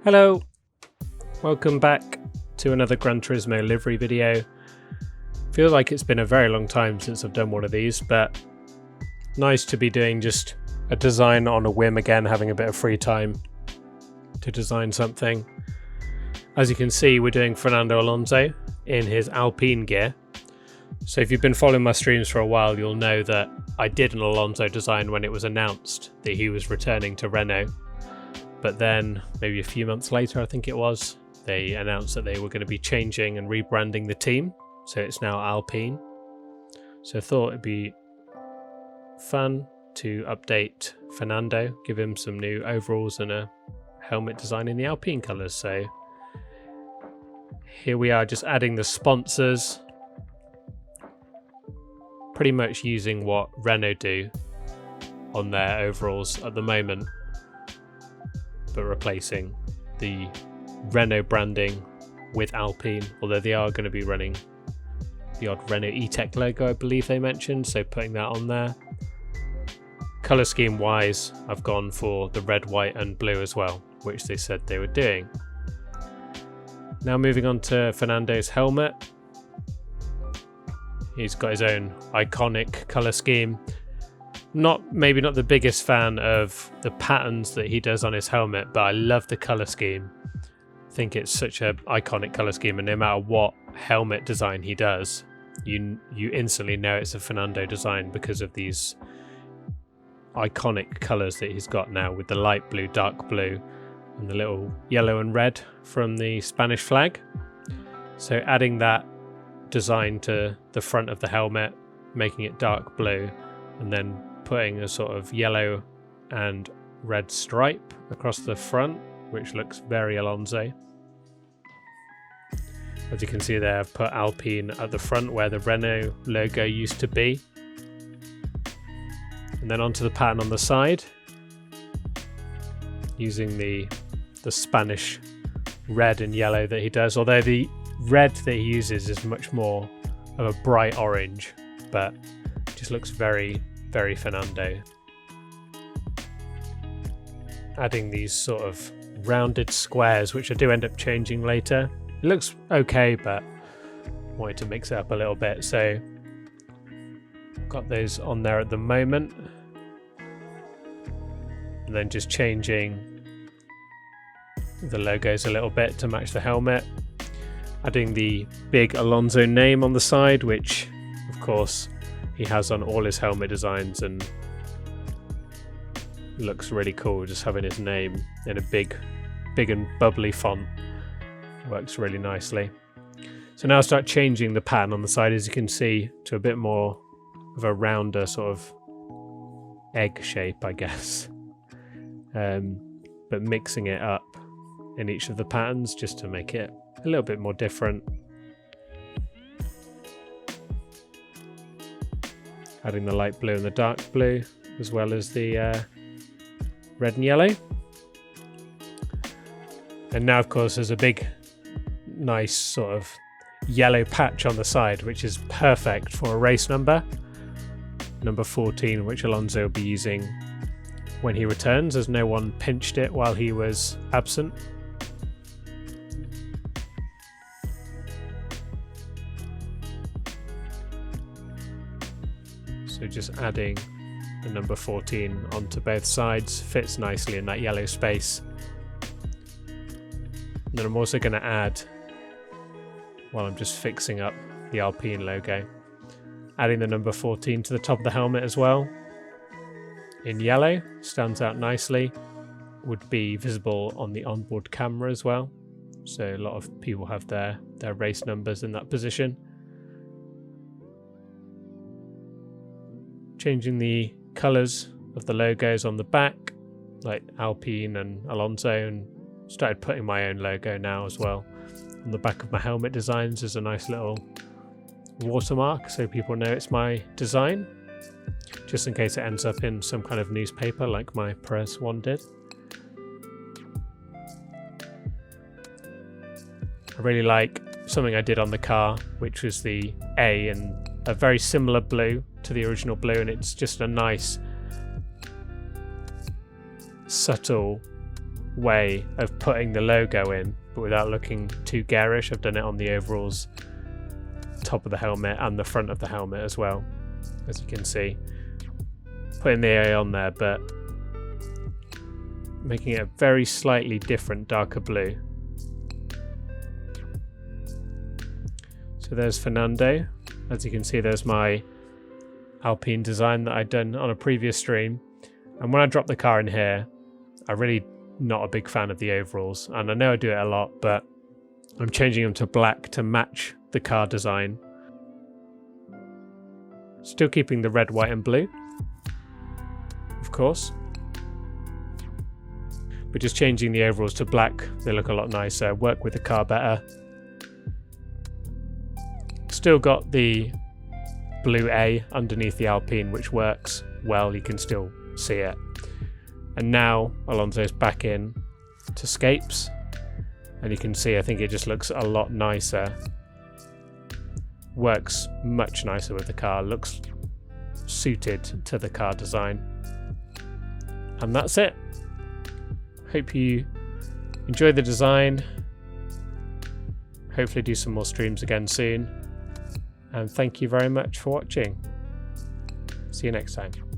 Hello, welcome back to another Gran Turismo livery video. Feels like it's been a very long time since I've done one of these, but nice to be doing just a design on a whim again, having a bit of free time to design something. As you can see, we're doing Fernando Alonso in his Alpine gear. So if you've been following my streams for a while, you'll know that I did an Alonso design when it was announced that he was returning to Renault. But then, maybe a few months later, I think it was, they announced that they were going to be changing and rebranding the team. So it's now Alpine. So I thought it'd be fun to update Fernando, give him some new overalls and a helmet design in the Alpine colours. So here we are, just adding the sponsors. Pretty much using what Renault do on their overalls at the moment, but replacing the Renault branding with Alpine, although they are going to be running the odd Renault E-Tech logo, I believe they mentioned, so putting that on there. Colour scheme wise, I've gone for the red, white and blue as well, which they said they were doing. Now moving on to Fernando's helmet. He's got his own iconic colour scheme. Maybe not the biggest fan of the patterns that he does on his helmet, but I love the colour scheme. I think it's such an iconic colour scheme, and no matter what helmet design he does, you instantly know it's a Fernando design because of these iconic colours that he's got now, with the light blue, dark blue, and the little yellow and red from the Spanish flag. So adding that design to the front of the helmet, making it dark blue, and then putting a sort of yellow and red stripe across the front, which looks very Alonso. As you can see there, I've put Alpine at the front where the Renault logo used to be. And then onto the pattern on the side, using the Spanish red and yellow that he does, although the red that he uses is much more of a bright orange, but just looks very, very Fernando. Adding these sort of rounded squares, which I do end up changing later. It looks okay, but wanted to mix it up a little bit, so got those on there at the moment. And then just changing the logos a little bit to match the helmet. Adding the big Alonso name on the side, which of course he has on all his helmet designs, and looks really cool just having his name in a big and bubbly font. Works really nicely. So now I'll start changing the pattern on the side, as you can see, to a bit more of a rounder sort of egg shape, I guess, but mixing it up in each of the patterns just to make it a little bit more different. Adding the light blue and the dark blue, as well as the red and yellow. And now, of course, there's a big, nice sort of yellow patch on the side, which is perfect for a race number 14, which Alonso will be using when he returns, as no one pinched it while he was absent. So just adding the number 14 onto both sides, fits nicely in that yellow space. And then I'm also going to add, while I'm just fixing up the Alpine logo, adding the number 14 to the top of the helmet as well. In yellow, stands out nicely, would be visible on the onboard camera as well. So a lot of people have their race numbers in that position. Changing the colours of the logos on the back, like Alpine and Alonso, and started putting my own logo now as well. On the back of my helmet designs is a nice little watermark, so people know it's my design, just in case it ends up in some kind of newspaper like my Perez one did. I really like something I did on the car, which was the A and a very similar blue to the original blue, and it's just a nice subtle way of putting the logo in, but without looking too garish. I've done it on the overalls, top of the helmet and the front of the helmet as well, as you can see. Putting the A on there, but making it a very slightly different darker blue. So there's Fernando. As you can see, there's my Alpine design that I'd done on a previous stream. And when I drop the car in here, I'm really not a big fan of the overalls. And I know I do it a lot, but I'm changing them to black to match the car design. Still keeping the red, white and blue, of course. But just changing the overalls to black. They look a lot nicer, work with the car better. Still got the blue A underneath the Alpine, which works well. You can still see it. And now Alonso's back in to scapes, and you can see, I think it just looks a lot nicer. Works much nicer with the car, looks suited to the car design. And that's it. Hope you enjoy the design. Hopefully do some more streams again soon. And thank you very much for watching. See you next time.